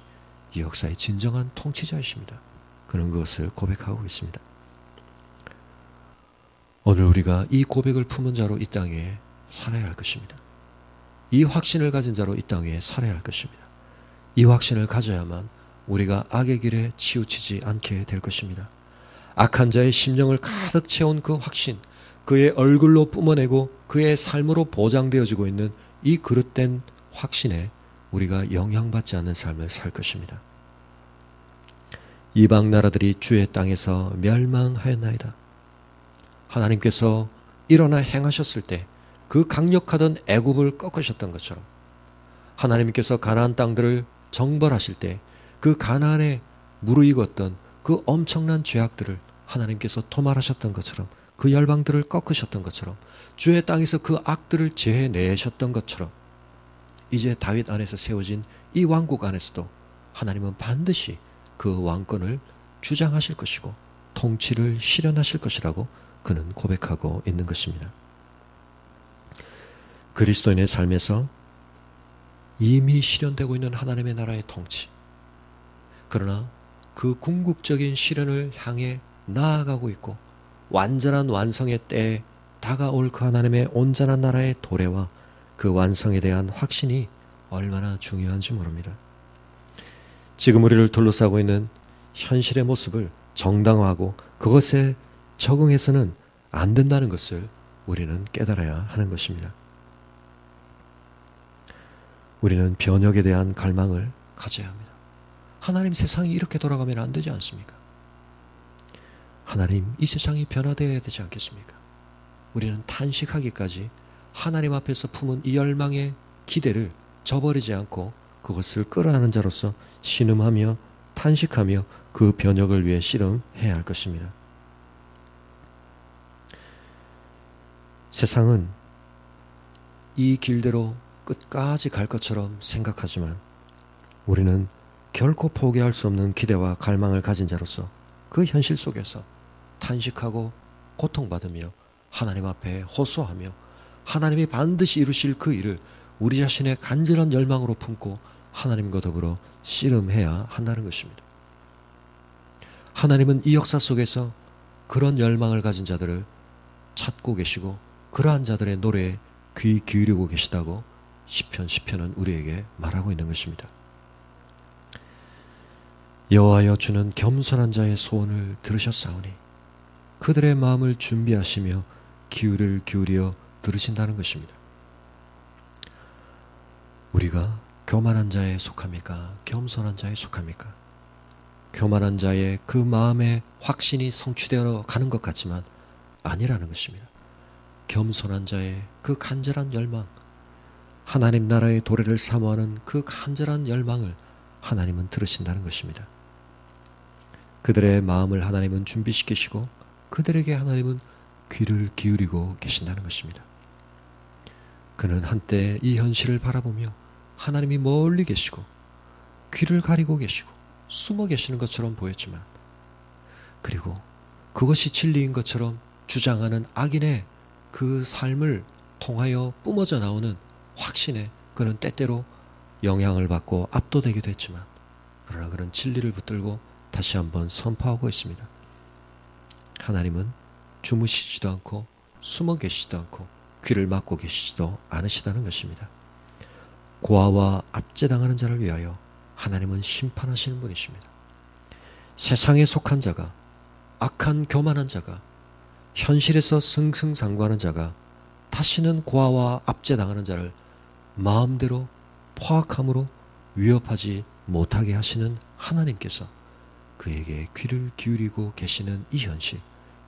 이 역사의 진정한 통치자이십니다. 그는 그것을 고백하고 있습니다. 오늘 우리가 이 고백을 품은 자로 이 땅에 살아야 할 것입니다. 이 확신을 가진 자로 이 땅에 살아야 할 것입니다. 이 확신을 가져야만 우리가 악의 길에 치우치지 않게 될 것입니다. 악한 자의 심령을 가득 채운 그 확신, 그의 얼굴로 뿜어내고 그의 삶으로 보장되어지고 있는 이 그릇된 확신에 우리가 영향받지 않는 삶을 살 것입니다. 이방 나라들이 주의 땅에서 멸망하였나이다. 하나님께서 일어나 행하셨을 때 그 강력하던 애굽을 꺾으셨던 것처럼 하나님께서 가나안 땅들을 정벌하실 때 그 가나안에 무르익었던 그 엄청난 죄악들을 하나님께서 토말하셨던 것처럼 그 열방들을 꺾으셨던 것처럼 주의 땅에서 그 악들을 제해내셨던 것처럼 이제 다윗 안에서 세워진 이 왕국 안에서도 하나님은 반드시 그 왕권을 주장하실 것이고 통치를 실현하실 것이라고 그는 고백하고 있는 것입니다. 그리스도인의 삶에서 이미 실현되고 있는 하나님의 나라의 통치, 그러나 그 궁극적인 실현을 향해 나아가고 있고 완전한 완성의 때에 다가올 그 하나님의 온전한 나라의 도래와 그 완성에 대한 확신이 얼마나 중요한지 모릅니다. 지금 우리를 둘러싸고 있는 현실의 모습을 정당화하고 그것에 적응해서는 안 된다는 것을 우리는 깨달아야 하는 것입니다. 우리는 변혁에 대한 갈망을 가져야 합니다. 하나님, 세상이 이렇게 돌아가면 안 되지 않습니까? 하나님, 이 세상이 변화되어야 되지 않겠습니까? 우리는 탄식하기까지 하나님 앞에서 품은 이 열망의 기대를 저버리지 않고 그것을 끌어안는 자로서 신음하며 탄식하며 그 변혁을 위해 씨름해야 할 것입니다. 세상은 이 길대로 끝까지 갈 것처럼 생각하지만 우리는 결코 포기할 수 없는 기대와 갈망을 가진 자로서 그 현실 속에서 탄식하고 고통받으며 하나님 앞에 호소하며 하나님이 반드시 이루실 그 일을 우리 자신의 간절한 열망으로 품고 하나님과 더불어 씨름해야 한다는 것입니다. 하나님은 이 역사 속에서 그런 열망을 가진 자들을 찾고 계시고 그러한 자들의 노래에 귀 기울이고 계시다고 시편은 우리에게 말하고 있는 것입니다. 여호와여, 주는 겸손한 자의 소원을 들으셨사오니 그들의 마음을 준비하시며 귀를 기울여 들으신다는 것입니다. 우리가 교만한 자에 속합니까? 겸손한 자에 속합니까? 교만한 자의 그 마음의 확신이 성취되어 가는 것 같지만 아니라는 것입니다. 겸손한 자의 그 간절한 열망, 하나님 나라의 도래를 사모하는 그 간절한 열망을 하나님은 들으신다는 것입니다. 그들의 마음을 하나님은 준비시키시고 그들에게 하나님은 귀를 기울이고 계신다는 것입니다. 그는 한때 이 현실을 바라보며 하나님이 멀리 계시고 귀를 가리고 계시고 숨어 계시는 것처럼 보였지만, 그리고 그것이 진리인 것처럼 주장하는 악인의 그 삶을 통하여 뿜어져 나오는 확신에 그는 때때로 영향을 받고 압도되기도 했지만, 그러나 그는 진리를 붙들고 다시 한번 선포하고 있습니다. 하나님은 주무시지도 않고 숨어 계시지도 않고 귀를 막고 계시지도 않으시다는 것입니다. 고아와 압제당하는 자를 위하여 하나님은 심판하시는 분이십니다. 세상에 속한 자가, 악한 교만한 자가, 현실에서 승승장구하는 자가 다시는 고아와 압제당하는 자를 마음대로 포악함으로 위협하지 못하게 하시는 하나님께서 그에게 귀를 기울이고 계시는 이 현실,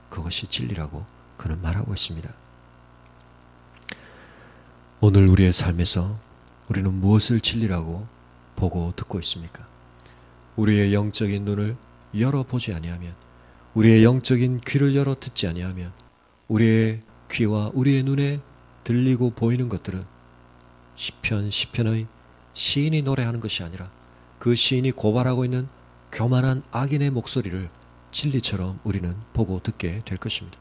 그것이 진리라고 그는 말하고 있습니다. 오늘 우리의 삶에서 우리는 무엇을 진리라고 보고 듣고 있습니까? 우리의 영적인 눈을 열어보지 아니하면, 우리의 영적인 귀를 열어 듣지 아니하면 우리의 귀와 우리의 눈에 들리고 보이는 것들은 시편의 시인이 노래하는 것이 아니라 그 시인이 고발하고 있는 교만한 악인의 목소리를 진리처럼 우리는 보고 듣게 될 것입니다.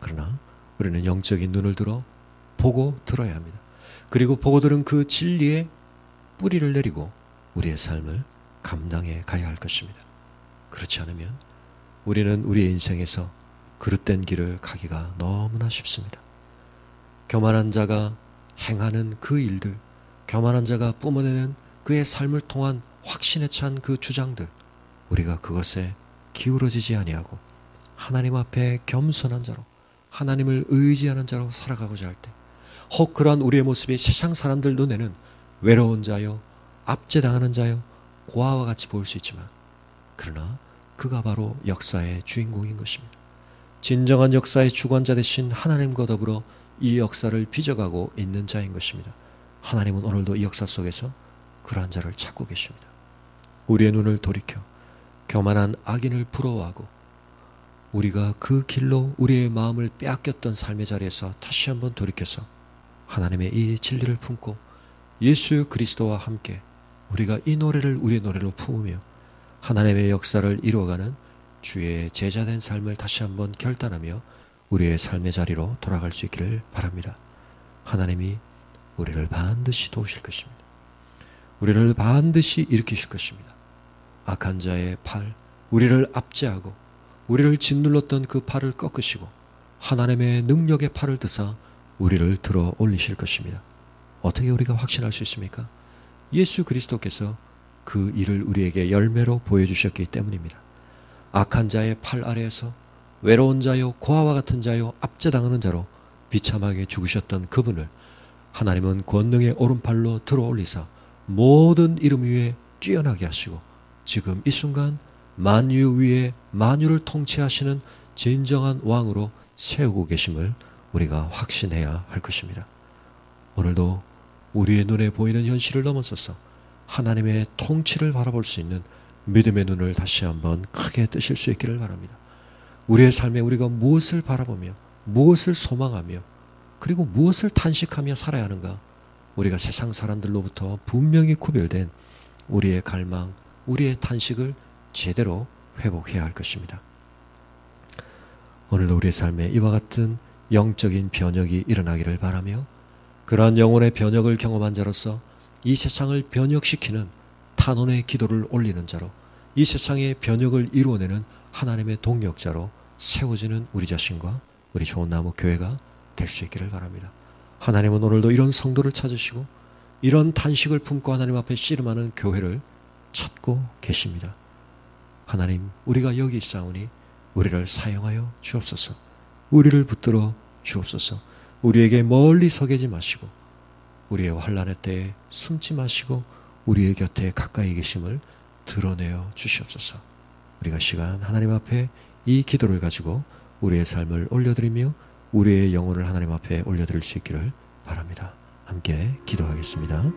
그러나 우리는 영적인 눈을 들어 보고 들어야 합니다. 그리고 보고 들은 그 진리에 뿌리를 내리고 우리의 삶을 감당해 가야 할 것입니다. 그렇지 않으면 우리는 우리의 인생에서 그릇된 길을 가기가 너무나 쉽습니다. 교만한 자가 행하는 그 일들, 교만한 자가 뿜어내는 그의 삶을 통한 확신에 찬 그 주장들, 우리가 그것에 기울어지지 아니하고 하나님 앞에 겸손한 자로, 하나님을 의지하는 자로 살아가고자 할 때, 혹 그러한 우리의 모습이 세상 사람들 눈에는 외로운 자요, 압제당하는 자요, 고아와 같이 보일 수 있지만, 그러나 그가 바로 역사의 주인공인 것입니다. 진정한 역사의 주관자 되신 하나님과 더불어 이 역사를 빚어가고 있는 자인 것입니다. 하나님은 오늘도 이 역사 속에서 그러한 자를 찾고 계십니다. 우리의 눈을 돌이켜 교만한 악인을 부러워하고 우리가 그 길로 우리의 마음을 빼앗겼던 삶의 자리에서 다시 한번 돌이켜서 하나님의 이 진리를 품고 예수 그리스도와 함께 우리가 이 노래를 우리의 노래로 품으며 하나님의 역사를 이루어가는 주의 제자된 삶을 다시 한번 결단하며 우리의 삶의 자리로 돌아갈 수 있기를 바랍니다. 하나님이 우리를 반드시 도우실 것입니다. 우리를 반드시 일으키실 것입니다. 악한 자의 팔, 우리를 압제하고 우리를 짓눌렀던 그 팔을 꺾으시고 하나님의 능력의 팔을 드사 우리를 들어 올리실 것입니다. 어떻게 우리가 확신할 수 있습니까? 예수 그리스도께서 그 일을 우리에게 열매로 보여주셨기 때문입니다. 악한 자의 팔 아래에서 외로운 자요, 고아와 같은 자요, 압제당하는 자로 비참하게 죽으셨던 그분을 하나님은 권능의 오른팔로 들어 올리사 모든 이름 위에 뛰어나게 하시고 지금 이 순간 만유 위에 만유를 통치하시는 진정한 왕으로 세우고 계심을 우리가 확신해야 할 것입니다. 오늘도 우리의 눈에 보이는 현실을 넘어서서 하나님의 통치를 바라볼 수 있는 믿음의 눈을 다시 한번 크게 뜨실 수 있기를 바랍니다. 우리의 삶에 우리가 무엇을 바라보며 무엇을 소망하며 그리고 무엇을 탄식하며 살아야 하는가, 우리가 세상 사람들로부터 분명히 구별된 우리의 갈망, 우리의 탄식을 제대로 회복해야 할 것입니다. 오늘도 우리의 삶에 이와 같은 영적인 변혁이 일어나기를 바라며 그러한 영혼의 변혁을 경험한 자로서 이 세상을 변혁시키는 탄원의 기도를 올리는 자로 이 세상의 변혁을 이루어내는 하나님의 동력자로 세워지는 우리 자신과 우리 좋은 나무 교회가 될 수 있기를 바랍니다. 하나님은 오늘도 이런 성도를 찾으시고 이런 탄식을 품고 하나님 앞에 씨름하는 교회를 찾고 계십니다. 하나님, 우리가 여기 있사오니 우리를 사용하여 주옵소서. 우리를 붙들어 주옵소서. 우리에게 멀리 서 계지 마시고 우리의 환난의 때에 숨지 마시고 우리의 곁에 가까이 계심을 드러내어 주시옵소서. 우리가 시간 하나님 앞에 이 기도를 가지고 우리의 삶을 올려드리며 우리의 영혼을 하나님 앞에 올려드릴 수 있기를 바랍니다. 함께 기도하겠습니다.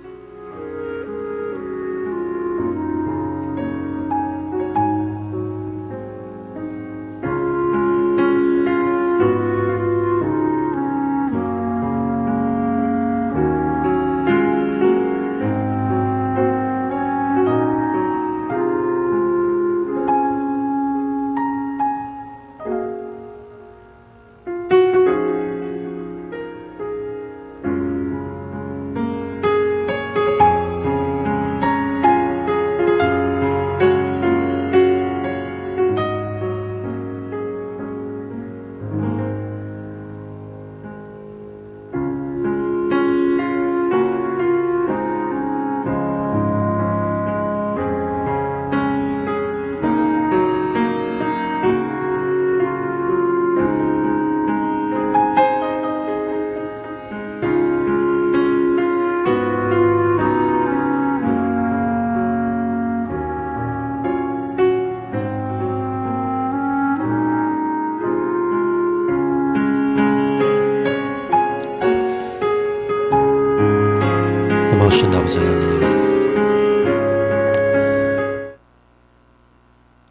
고마우신 아버지 하나님,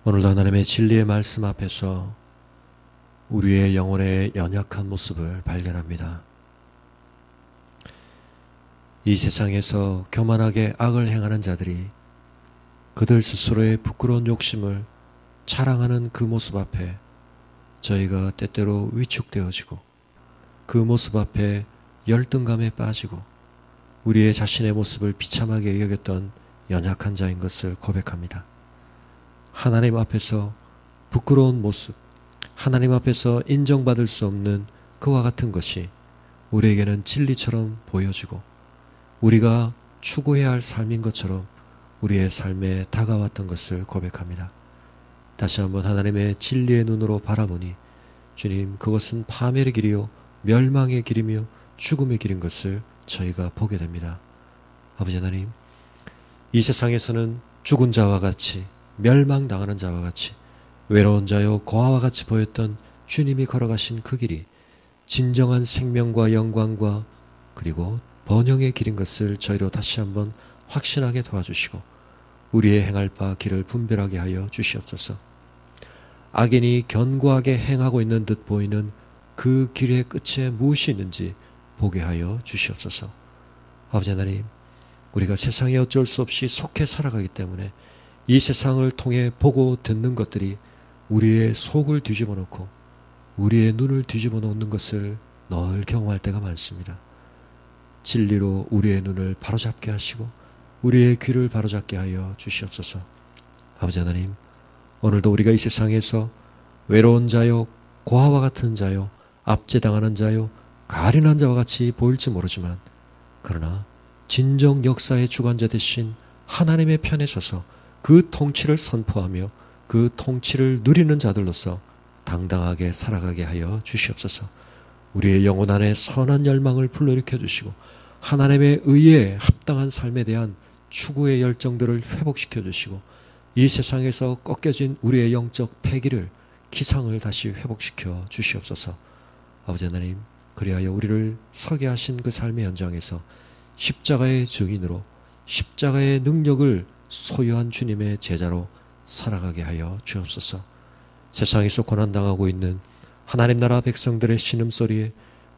오늘도 하나님의 진리의 말씀 앞에서 우리의 영혼의 연약한 모습을 발견합니다. 이 세상에서 교만하게 악을 행하는 자들이 그들 스스로의 부끄러운 욕심을 자랑하는 그 모습 앞에 저희가 때때로 위축되어지고 그 모습 앞에 열등감에 빠지고 우리의 자신의 모습을 비참하게 여겼던 연약한 자인 것을 고백합니다. 하나님 앞에서 부끄러운 모습, 하나님 앞에서 인정받을 수 없는 그와 같은 것이 우리에게는 진리처럼 보여지고 우리가 추구해야 할 삶인 것처럼 우리의 삶에 다가왔던 것을 고백합니다. 다시 한번 하나님의 진리의 눈으로 바라보니 주님, 그것은 파멸의 길이요 멸망의 길이며 죽음의 길인 것을 저희가 보게 됩니다. 아버지 하나님, 이 세상에서는 죽은 자와 같이 멸망당하는 자와 같이 외로운 자요 고아와 같이 보였던 주님이 걸어가신 그 길이 진정한 생명과 영광과 그리고 번영의 길인 것을 저희로 다시 한번 확신하게 도와주시고 우리의 행할 바 길을 분별하게 하여 주시옵소서. 악인이 견고하게 행하고 있는 듯 보이는 그 길의 끝에 무엇이 있는지 보게 하여 주시옵소서. 아버지 하나님, 우리가 세상에 어쩔 수 없이 속해 살아가기 때문에 이 세상을 통해 보고 듣는 것들이 우리의 속을 뒤집어 놓고 우리의 눈을 뒤집어 놓는 것을 늘 경험할 때가 많습니다. 진리로 우리의 눈을 바로잡게 하시고 우리의 귀를 바로잡게 하여 주시옵소서. 아버지 하나님, 오늘도 우리가 이 세상에서 외로운 자요 고아와 같은 자요 압제당하는 자요 가련한 자와 같이 보일지 모르지만 그러나 진정 역사의 주관자 되신 하나님의 편에 서서 그 통치를 선포하며 그 통치를 누리는 자들로서 당당하게 살아가게 하여 주시옵소서. 우리의 영혼 안에 선한 열망을 불러일으켜 주시고 하나님의 의에 합당한 삶에 대한 추구의 열정들을 회복시켜 주시고 이 세상에서 꺾여진 우리의 영적 패기를 기상을 다시 회복시켜 주시옵소서. 아버지 하나님, 그리하여 우리를 서게 하신 그 삶의 현장에서 십자가의 증인으로 십자가의 능력을 소유한 주님의 제자로 살아가게 하여 주옵소서. 세상에서 고난당하고 있는 하나님 나라 백성들의 신음소리에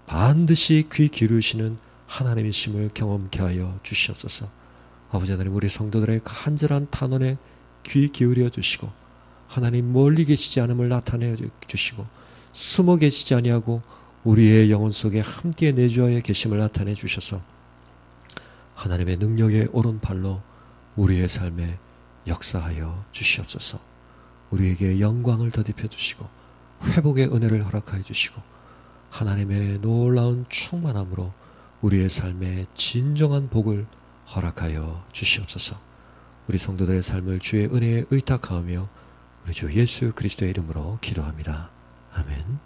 반드시 귀 기울이시는 하나님이심을 경험케 하여 주시옵소서. 아버지 하나님, 우리 성도들의 간절한 탄원에 귀 기울여 주시고 하나님 멀리 계시지 않음을 나타내 주시고 숨어 계시지 아니하고 우리의 영혼 속에 함께 내주하여 계심을 나타내 주셔서 하나님의 능력의 오른팔로 우리의 삶에 역사하여 주시옵소서. 우리에게 영광을 더딥혀 주시고 회복의 은혜를 허락하여 주시고 하나님의 놀라운 충만함으로 우리의 삶에 진정한 복을 허락하여 주시옵소서. 우리 성도들의 삶을 주의 은혜에 의탁하며 우리 주 예수 그리스도의 이름으로 기도합니다. 아멘.